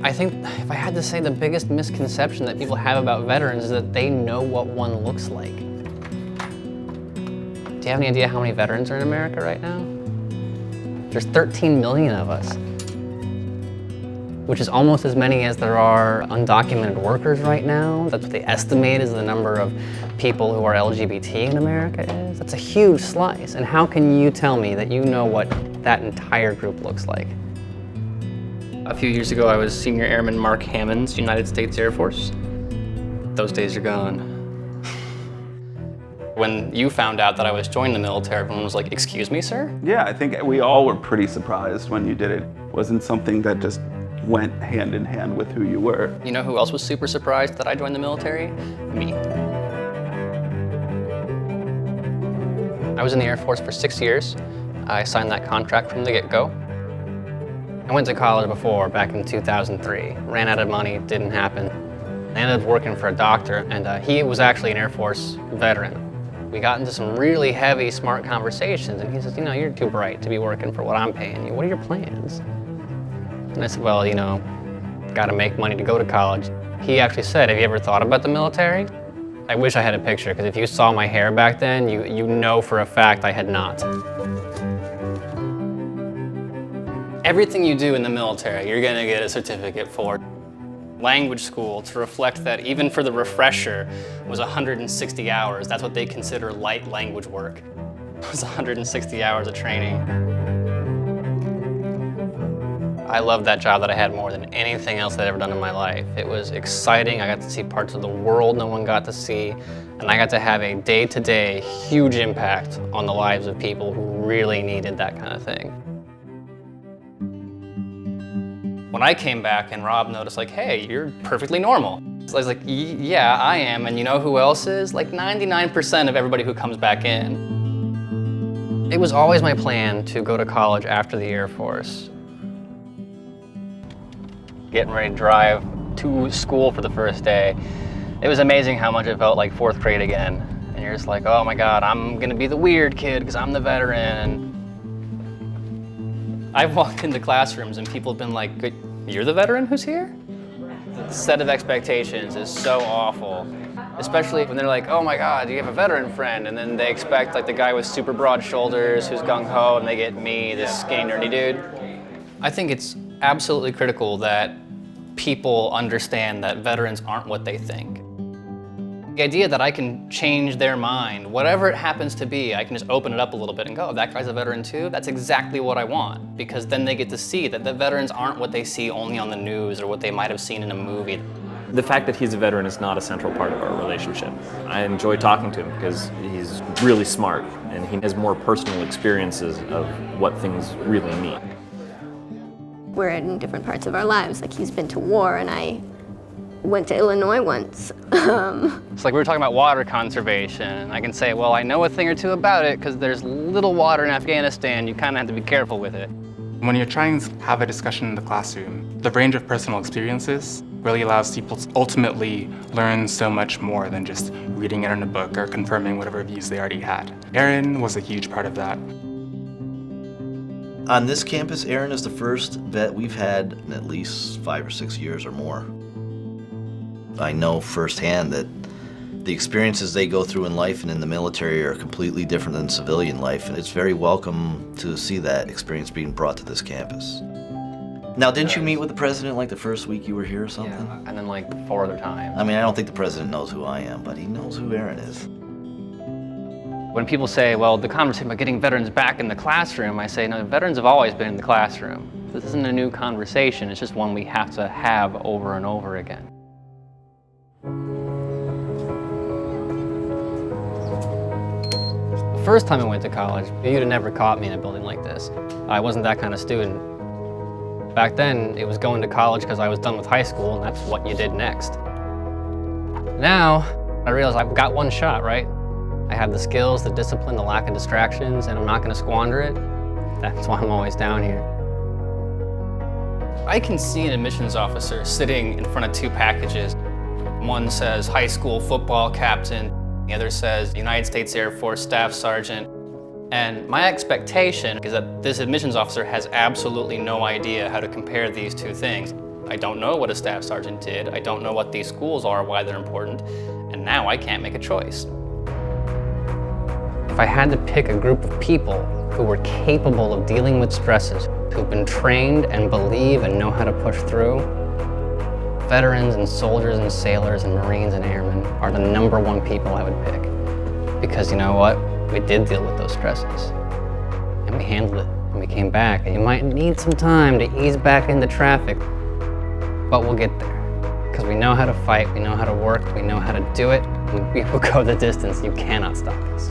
I think if I had to say the biggest misconception that people have about veterans is that they know what one looks like. Do you have any idea how many veterans are in America right now? There's 13 million of us, which is almost as many as there are undocumented workers right now. That's what they estimate is the number of people who are LGBT in America is. That's a huge slice. And how can you tell me that you know what that entire group looks like? A few years ago, I was Senior Airman Mark Hammond's United States Air Force. Those days are gone. When you found out that I was joining the military, everyone was like, "Excuse me, sir?" Yeah, I think we all were pretty surprised when you did it. It wasn't something that just went hand in hand with who you were. You know who else was super surprised that I joined the military? Me. I was in the Air Force for 6 years. I signed that contract from the get-go. I went to college before, back in 2003. Ran out of money, didn't happen. I ended up working for a doctor, and he was actually an Air Force veteran. We got into some really heavy, smart conversations, and he says, "You know, you're too bright to be working for what I'm paying you. What are your plans?" And I said, "Well, you know, gotta make money to go to college." He actually said, "Have you ever thought about the military?" I wish I had a picture, because if you saw my hair back then, you know for a fact I had not. Everything you do in the military, you're gonna get a certificate for. Language school, to reflect that even for the refresher, was 160 hours. That's what they consider light language work. It was 160 hours of training. I loved that job that I had more than anything else I'd ever done in my life. It was exciting. I got to see parts of the world no one got to see, and I got to have a day-to-day huge impact on the lives of people who really needed that kind of thing. When I came back and Rob noticed, like, "Hey, you're perfectly normal." So I was like, "Yeah, I am, and you know who else is?" Like 99% of everybody who comes back in. It was always my plan to go to college after the Air Force. Getting ready to drive to school for the first day, it was amazing how much it felt like 4th grade again. And you're just like, "Oh my God, I'm gonna be the weird kid because I'm the veteran." I've walked into classrooms and people have been like, "You're the veteran who's here?" The set of expectations is so awful, especially when they're like, "Oh my God, you have a veteran friend," and then they expect like the guy with super broad shoulders who's gung-ho, and they get me, this skinny nerdy dude. I think it's absolutely critical that people understand that veterans aren't what they think. The idea that I can change their mind, whatever it happens to be, I can just open it up a little bit and go, "That guy's a veteran too?" That's exactly what I want, because then they get to see that the veterans aren't what they see only on the news or what they might have seen in a movie. The fact that he's a veteran is not a central part of our relationship. I enjoy talking to him because he's really smart and he has more personal experiences of what things really mean. We're in different parts of our lives. Like, he's been to war, and I went to Illinois once. It's like we were talking about water conservation. I can say, well, I know a thing or two about it because there's little water in Afghanistan. You kind of have to be careful with it. When you're trying to have a discussion in the classroom, the range of personal experiences really allows people to ultimately learn so much more than just reading it in a book or confirming whatever views they already had. Aaron was a huge part of that. On this campus, Aaron is the first vet we've had in at least 5 or 6 years or more. I know firsthand that the experiences they go through in life and in the military are completely different than civilian life, and it's very welcome to see that experience being brought to this campus. Now, didn't you meet with the president like the first week you were here or something? Yeah, and then like 4 other times. I mean, I don't think the president knows who I am, but he knows who Aaron is. When people say, well, the conversation about getting veterans back in the classroom, I say, no, veterans have always been in the classroom. This isn't a new conversation, it's just one we have to have over and over again. The first time I went to college, you'd have never caught me in a building like this. I wasn't that kind of student. Back then, it was going to college because I was done with high school, and that's what you did next. Now, I realize I've got one shot, right? I have the skills, the discipline, the lack of distractions, and I'm not going to squander it. That's why I'm always down here. I can see an admissions officer sitting in front of 2 packages. One says high school football captain, the other says United States Air Force Staff Sergeant. And my expectation is that this admissions officer has absolutely no idea how to compare these 2 things. I don't know what a staff sergeant did. I don't know what these schools are, why they're important, and now I can't make a choice. If I had to pick a group of people who were capable of dealing with stresses, who've been trained and believe and know how to push through, veterans and soldiers and sailors and Marines and airmen are the #1 people I would pick. Because you know what? We did deal with those stresses. And we handled it, and we came back. And you might need some time to ease back into traffic, but we'll get there. Because we know how to fight, we know how to work, we know how to do it, and we will go the distance. You cannot stop us.